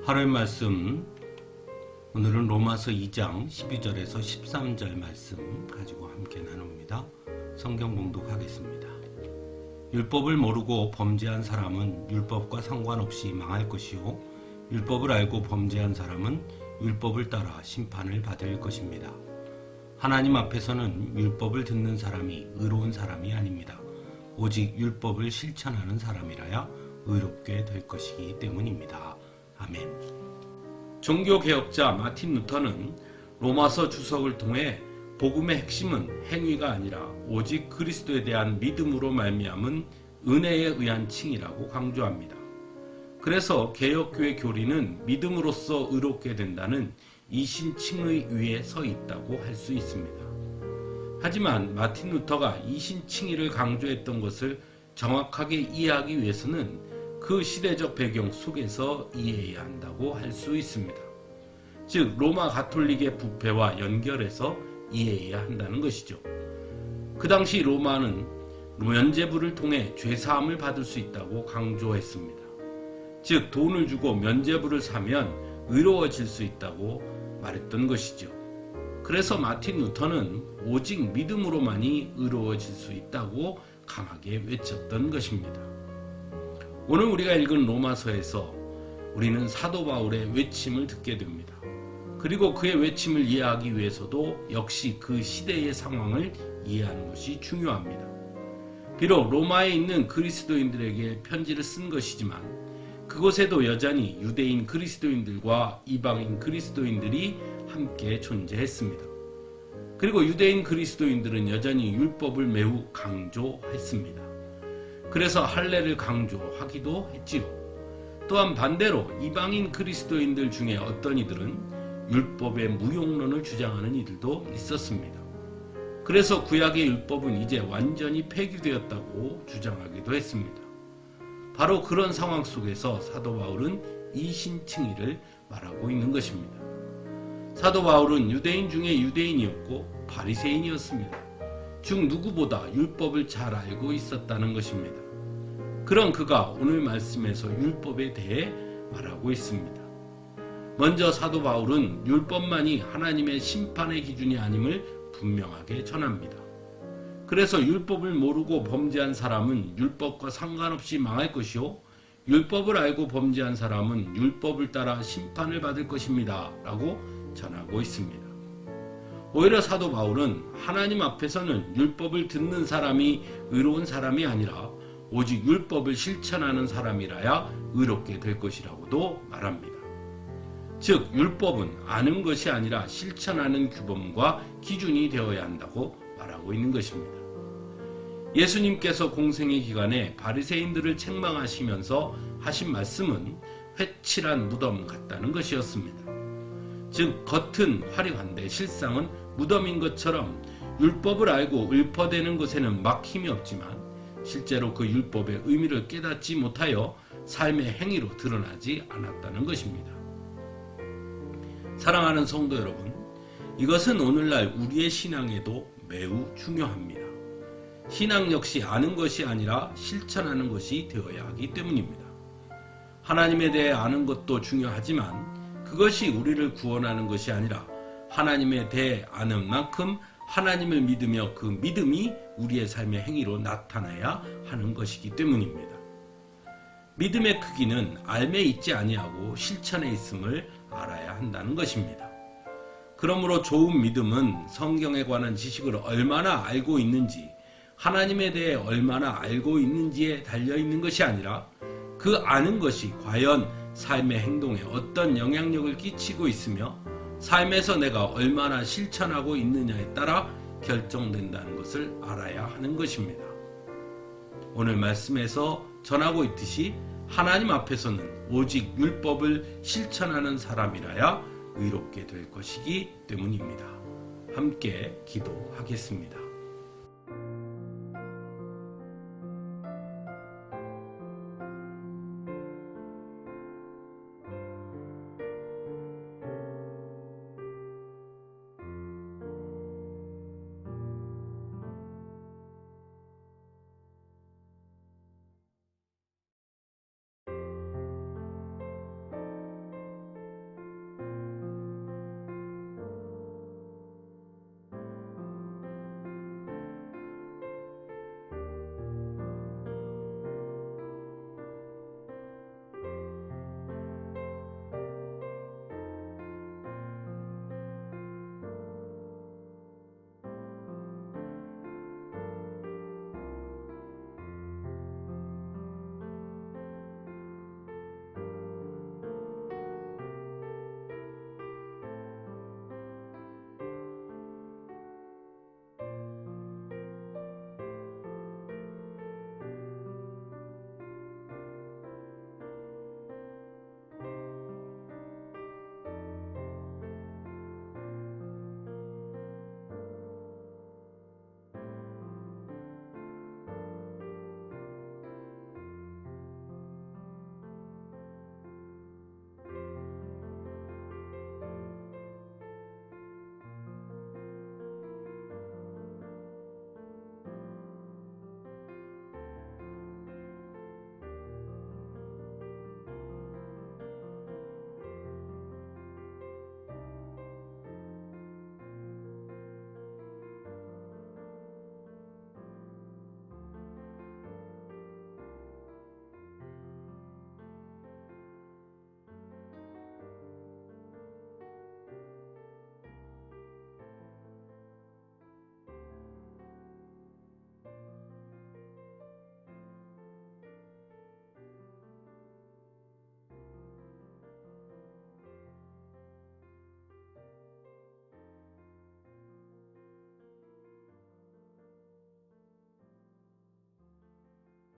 하루의 말씀, 오늘은 로마서 2장 12절에서 13절 말씀 가지고 함께 나눕니다. 성경 봉독하겠습니다. 율법을 모르고 범죄한 사람은 율법과 상관없이 망할 것이요, 율법을 알고 범죄한 사람은 율법을 따라 심판을 받을 것입니다. 하나님 앞에서는 율법을 듣는 사람이 의로운 사람이 아닙니다. 오직 율법을 실천하는 사람이라야 의롭게 될 것이기 때문입니다. 아멘. 종교개혁자 마틴 루터는 로마서 주석을 통해 복음의 핵심은 행위가 아니라 오직 그리스도에 대한 믿음으로 말미암은 은혜에 의한 칭이라고 강조합니다. 그래서 개혁교회 교리는 믿음으로써 의롭게 된다는 이신칭의 위에 서 있다고 할 수 있습니다. 하지만 마틴 루터가 이신칭의를 강조했던 것을 정확하게 이해하기 위해서는 그 시대적 배경 속에서 이해해야 한다고 할 수 있습니다. 즉 로마 가톨릭의 부패와 연결해서 이해해야 한다는 것이죠. 그 당시 로마는 면죄부를 통해 죄사함을 받을 수 있다고 강조했습니다. 즉 돈을 주고 면죄부를 사면 의로워질 수 있다고 말했던 것이죠. 그래서 마틴 루터는 오직 믿음으로만이 의로워질 수 있다고 강하게 외쳤던 것입니다. 오늘 우리가 읽은 로마서에서 우리는 사도 바울의 외침을 듣게 됩니다. 그리고 그의 외침을 이해하기 위해서도 역시 그 시대의 상황을 이해하는 것이 중요합니다. 비록 로마에 있는 그리스도인들에게 편지를 쓴 것이지만 그곳에도 여전히 유대인 그리스도인들과 이방인 그리스도인들이 함께 존재했습니다. 그리고 유대인 그리스도인들은 여전히 율법을 매우 강조했습니다. 그래서 할례를 강조하기도 했지요. 또한 반대로 이방인 그리스도인들 중에 어떤 이들은 율법의 무용론을 주장하는 이들도 있었습니다. 그래서 구약의 율법은 이제 완전히 폐기되었다고 주장하기도 했습니다. 바로 그런 상황 속에서 사도 바울은 이신칭의를 말하고 있는 것입니다. 사도 바울은 유대인 중에 유대인이었고 바리새인이었습니다. 즉 누구보다 율법을 잘 알고 있었다는 것입니다. 그런 그가 오늘 말씀에서 율법에 대해 말하고 있습니다. 먼저 사도 바울은 율법만이 하나님의 심판의 기준이 아님을 분명하게 전합니다. 그래서 율법을 모르고 범죄한 사람은 율법과 상관없이 망할 것이요, 율법을 알고 범죄한 사람은 율법을 따라 심판을 받을 것입니다 라고 전하고 있습니다. 오히려 사도 바울은 하나님 앞에서는 율법을 듣는 사람이 의로운 사람이 아니라 오직 율법을 실천하는 사람이라야 의롭게 될 것이라고도 말합니다. 즉 율법은 아는 것이 아니라 실천하는 규범과 기준이 되어야 한다고 말하고 있는 것입니다. 예수님께서 공생의 기간에 바리새인들을 책망하시면서 하신 말씀은 회칠한 무덤 같다는 것이었습니다. 즉 겉은 화려한데 실상은 무덤인 것처럼 율법을 알고 읊어대는 것에는 막 힘이 없지만 실제로 그 율법의 의미를 깨닫지 못하여 삶의 행위로 드러나지 않았다는 것입니다. 사랑하는 성도 여러분, 이것은 오늘날 우리의 신앙에도 매우 중요합니다. 신앙 역시 아는 것이 아니라 실천하는 것이 되어야 하기 때문입니다. 하나님에 대해 아는 것도 중요하지만 그것이 우리를 구원하는 것이 아니라 하나님에 대해 아는 만큼 하나님을 믿으며 그 믿음이 우리의 삶의 행위로 나타나야 하는 것이기 때문입니다. 믿음의 크기는 알매 있지 아니하고 실천에 있음을 알아야 한다는 것입니다. 그러므로 좋은 믿음은 성경에 관한 지식을 얼마나 알고 있는지, 하나님에 대해 얼마나 알고 있는지에 달려있는 것이 아니라 그 아는 것이 과연 삶의 행동에 어떤 영향력을 끼치고 있으며 삶에서 내가 얼마나 실천하고 있느냐에 따라 결정된다는 것을 알아야 하는 것입니다. 오늘 말씀에서 전하고 있듯이 하나님 앞에서는 오직 율법을 실천하는 사람이라야 의롭게 될 것이기 때문입니다. 함께 기도하겠습니다.